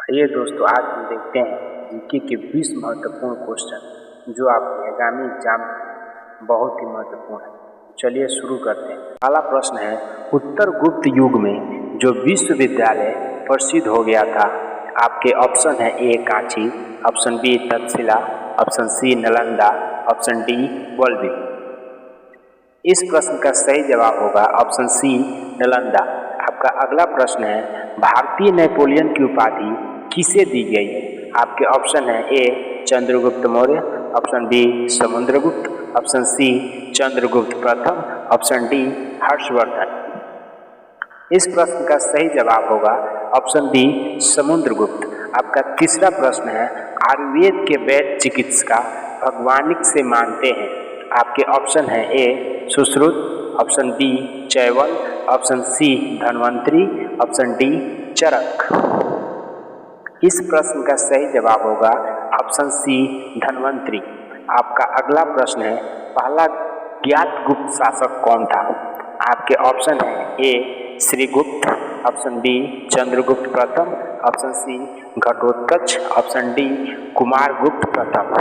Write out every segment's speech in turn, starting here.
आइए दोस्तों, आज हम देखते हैं जीके के 20 महत्वपूर्ण क्वेश्चन जो आपके आगामी एग्जाम बहुत ही महत्वपूर्ण है। चलिए शुरू करते हैं। पहला प्रश्न है, उत्तर गुप्त युग में जो विश्वविद्यालय प्रसिद्ध हो गया था। आपके ऑप्शन है A Kanchi, option B Takshashila, option C Nalanda, option D Vallabhi. इस प्रश्न का सही जवाब होगा ऑप्शन सी नालंदा। आपका अगला प्रश्न है, भारतीय नेपोलियन की उपाधि किसे दी गई। आपके ऑप्शन है A Chandragupta Maurya, option B Samudragupta, option C Chandragupta प्रथम, ऑप्शन डी हर्षवर्धन। इस प्रश्न का सही जवाब होगा ऑप्शन बी समुद्रगुप्त। आपका तीसरा प्रश्न है, आयुर्वेद के वैद्य चिकित्सा भगवानिक से मानते हैं। आपके ऑप्शन है ए सुश्रुत, ऑप्शन बी चैवल, option C Dhanvantari, option D Charaka. इस प्रश्न का सही जवाब होगा ऑप्शन सी धन्वंतरी। आपका अगला प्रश्न है, पहला ज्ञात गुप्त शासक कौन था। आपके ऑप्शन है A Srigupta, option B Chandragupta प्रथम, option C Ghatotkacha, option D Kumaragupta प्रथम।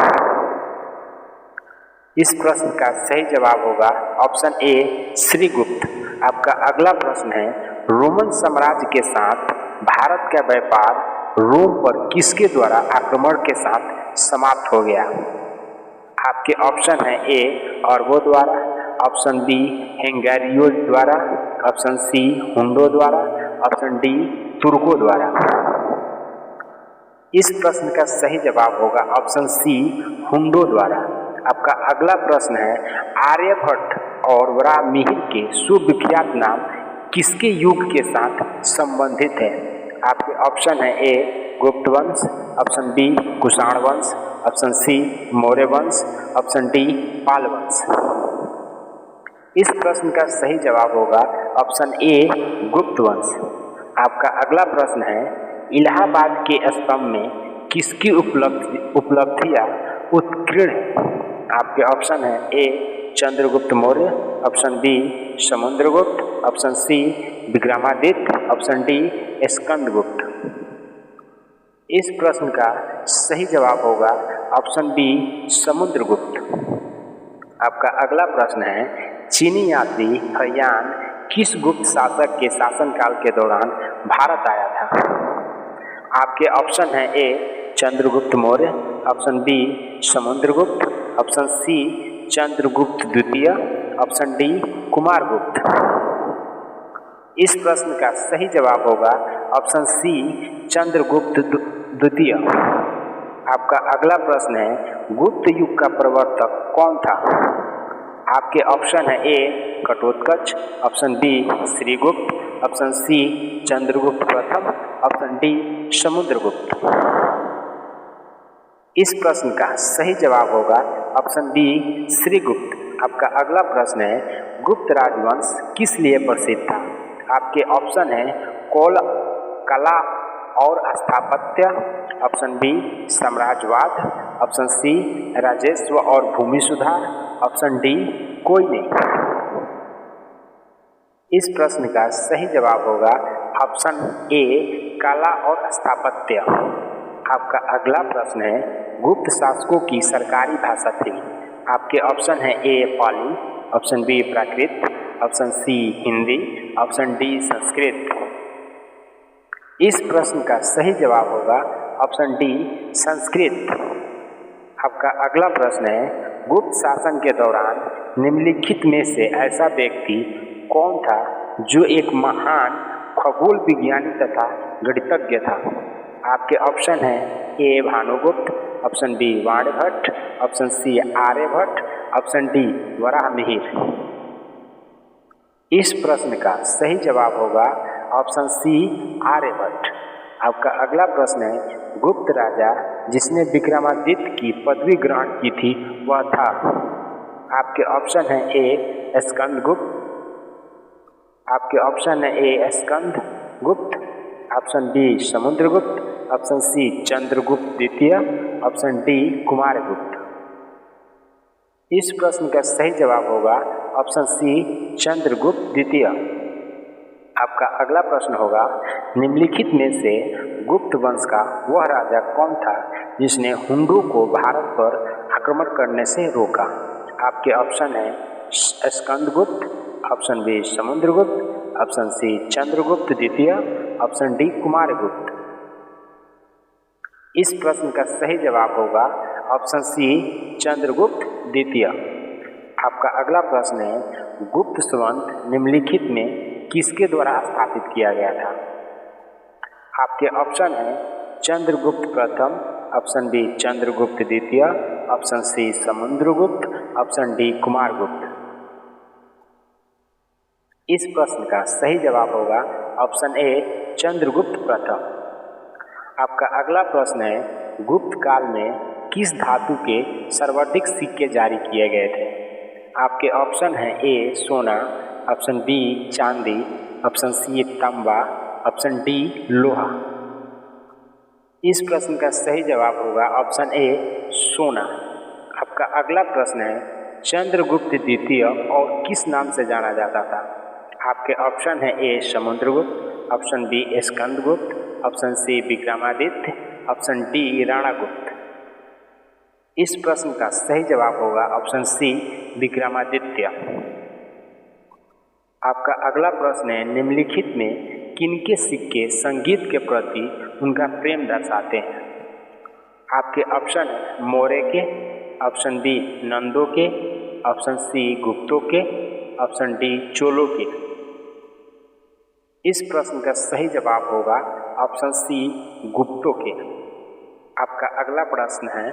इस प्रश्न का सही जवाब होगा ऑप्शन ए श्रीगुप्त। आपका अगला प्रश्न है, रोमन साम्राज्य के साथ भारत का व्यापार रोम पर किसके द्वारा आक्रमण के साथ समाप्त हो गया। आपके ऑप्शन है ए अरबों द्वारा, ऑप्शन बी हंगेरियों द्वारा, ऑप्शन सी हुंडों द्वारा, ऑप्शन डी तुर्कों द्वारा। इस प्रश्न का सही जवाब होगा ऑप्शन सी हुंडों द्वारा। आपका अगला प्रश्न है, आर्यभट्ट और वराहमिहिर के सुविख्यात नाम किसके युग के साथ संबंधित है। आपके ऑप्शन है ए गुप्त वंश, ऑप्शन बी कुषाण वंश, ऑप्शन सी मौर्य वंश, ऑप्शन डी पाल वंश। इस प्रश्न का सही जवाब होगा ऑप्शन ए गुप्त वंश। आपका अगला प्रश्न है, इलाहाबाद के स्तंभ में किसकी उपलब्धियां उत्कीर्ण है। आपके ऑप्शन है A Chandragupta Maurya, option B Samudragupta, option C Vikramaditya, option D Skandagupta. इस प्रश्न का सही जवाब होगा ऑप्शन बी समुद्रगुप्त। आपका अगला प्रश्न है, चीनी यात्री हयान किस गुप्त शासक के शासनकाल के दौरान भारत आया था। आपके ऑप्शन है A Chandragupta Maurya, option B Samudragupta, option C Chandragupta द्वितीय, ऑप्शन डी कुमारगुप्त। इस प्रश्न का सही जवाब होगा ऑप्शन सी चंद्रगुप्त द्वितीय। आपका अगला प्रश्न है, गुप्त युग का प्रवर्तक कौन था। आपके ऑप्शन है A Ghatotkacha, option B Srigupta, option C Chandragupta प्रथम, ऑप्शन डी समुद्रगुप्त। इस प्रश्न का सही जवाब होगा ऑप्शन बी श्रीगुप्त। आपका अगला प्रश्न है, गुप्त राजवंश किस लिए प्रसिद्ध था। आपके ऑप्शन है कला और स्थापत्य, ऑप्शन बी साम्राज्यवाद, ऑप्शन सी राजस्व और भूमि सुधार, ऑप्शन डी कोई नहीं। इस प्रश्न का सही जवाब होगा ऑप्शन ए कला और स्थापत्य। आपका अगला प्रश्न है, गुप्त शासकों की सरकारी भाषा थी। आपके ऑप्शन है A Pali, option B Prakrit, option C Hindi, option D Sanskrit. इस प्रश्न का सही जवाब होगा ऑप्शन डी संस्कृत। आपका अगला प्रश्न है, गुप्त शासन के दौरान निम्नलिखित में से ऐसा व्यक्ति कौन था जो एक महान खगोल विज्ञानी तथा गणितज्ञ था। आपके ऑप्शन है A Bhanugupta, option B Banabhatta, option C Aryabhata, option D Varahamihira. इस प्रश्न का सही जवाब होगा ऑप्शन सी आर्यभट्ट। आपका अगला प्रश्न है, गुप्त राजा जिसने विक्रमादित्य की पदवी ग्रहण की थी वह था। आपके ऑप्शन है ए स्कंदगुप्त, आपके ऑप्शन है A Skandagupta, option B Samudragupta, option C Chandragupta द्वितीय, ऑप्शन डी कुमारगुप्त। इस प्रश्न का सही जवाब होगा ऑप्शन सी चंद्रगुप्त द्वितीय। आपका अगला प्रश्न होगा, निम्नलिखित में से गुप्त वंश का वह राजा कौन था जिसने हुंडों को भारत पर आक्रमण करने से रोका? आपके ऑप्शन है Skandagupta, option B Samudragupta, option C Chandragupta द्वितीय, ऑप्शन डी कुमारगुप्त। इस प्रश्न का सही जवाब होगा ऑप्शन सी चंद्रगुप्त द्वितीय। आपका अगला प्रश्न है गुप्त संवत निम्नलिखित में किसके द्वारा स्थापित किया गया था? आपके ऑप्शन है चंद्रगुप्त प्रथम, ऑप्शन बी चंद्रगुप्त द्वितीय, option C Samudragupta, option D Kumaragupta. इस प्रश्न का सही जवाब होगा ऑप्शन ए चंद्रगुप्त प्रथम। आपका अगला प्रश्न है गुप्त काल में किस धातु के सर्वाधिक सिक्के जारी किए गए थे? आपके ऑप्शन है ए सोना, ऑप्शन बी चांदी, ऑप्शन सी तांबा, ऑप्शन डी लोहा। इस प्रश्न का सही जवाब होगा ऑप्शन ए सोना। आपका अगला प्रश्न है चंद्रगुप्त द्वितीय और किस नाम से जाना जाता था? आपके ऑप्शन है A Samudragupta, option B Skandagupta, option C Vikramaditya, option D Ranagupta. इस प्रश्न का सही जवाब होगा ऑप्शन सी विक्रमादित्य। आपका अगला प्रश्न है निम्नलिखित में किनके सिक्के संगीत के प्रति उनका प्रेम दर्शाते हैं? आपके ऑप्शन है मौर्य के, ऑप्शन बी नंदों के, ऑप्शन सी गुप्तों के, ऑप्शन डी चोलों के। इस प्रश्न का सही जवाब होगा ऑप्शन सी गुप्तों के। आपका अगला प्रश्न है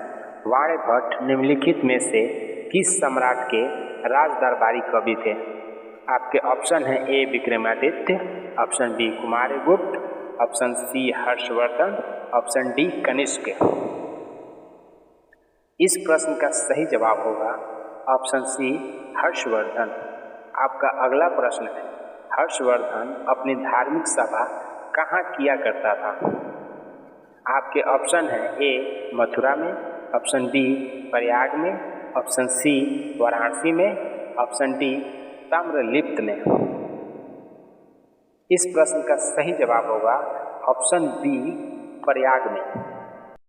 वाणिभट्ट निम्नलिखित में से किस सम्राट के राज दरबारी कवि थे? आपके ऑप्शन है A Vikramaditya, option B Kumaragupta, option C Harshavardhana, option D Kanishka. इस प्रश्न का सही जवाब होगा ऑप्शन सी हर्षवर्धन। आपका अगला प्रश्न है हर्षवर्धन अपनी धार्मिक सभा कहाँ किया करता था? आपके ऑप्शन है ए मथुरा में, ऑप्शन बी प्रयाग में, ऑप्शन सी वाराणसी में, ऑप्शन डी ताम्रलिप्त में। इस प्रश्न का सही जवाब होगा ऑप्शन बी प्रयाग में।